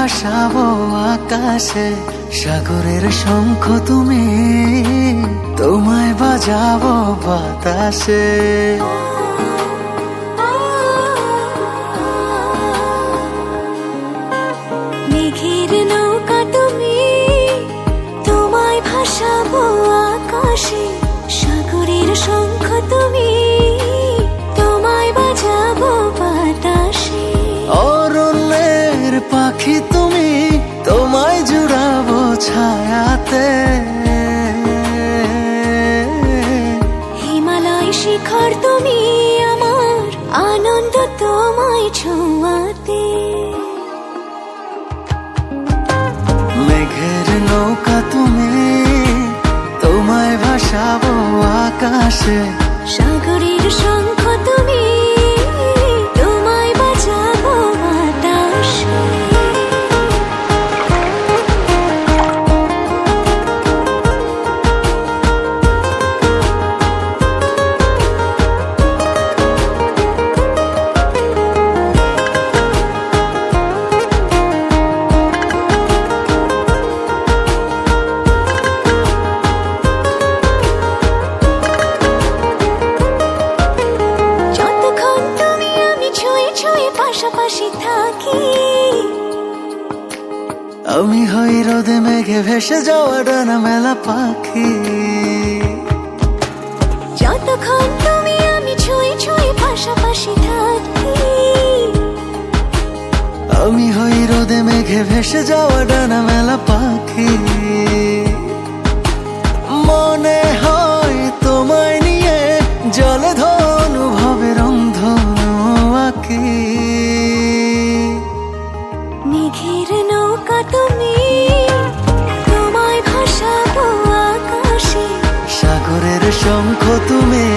ভাসাবো আকাশে, সাগরের শঙ্খ তুমি, তোমায় বাজাবো বাতাসে। মেঘের নৌকা তুমি, তোমায় ভাসাবো আকাশে, সাগরের শঙ্খ তুমি, তোমায় বাজাবো বাতাসে। অরণ্যের পাখি তুমি, তোমায় জুড়াবো ছায়াতে। হিমালয় শিখর তুমি, আমার আনন্দ তোমায় ছোঁয়াতে। মেঘের নৌকা তুমি, তোমায় ভাসাবো আকাশে, সাগরের শঙ্খ তুমি, তোমায় বাজাবো বাতাসে। পাশাপাশি থাকি, আমি হই রোদে মেঘে ভেসে যাওয়া ডানা মেলা পাখি। যতক্ষণ তুমি আমি ছুঁয়ে ছুঁয়ে পাশাপাশি থাকি। আমি হই রোদে মেঘে ভেসে যাওয়া ডানা মেলা পাখি। মনে হয় তোমায় নিয়ে জলে ধনুভাবে রংধনু আঁকি। মেঘের নৌকা তুমি, তোমায় ভাসাবো আকাশে, সাগরের শঙ্খ তুমি,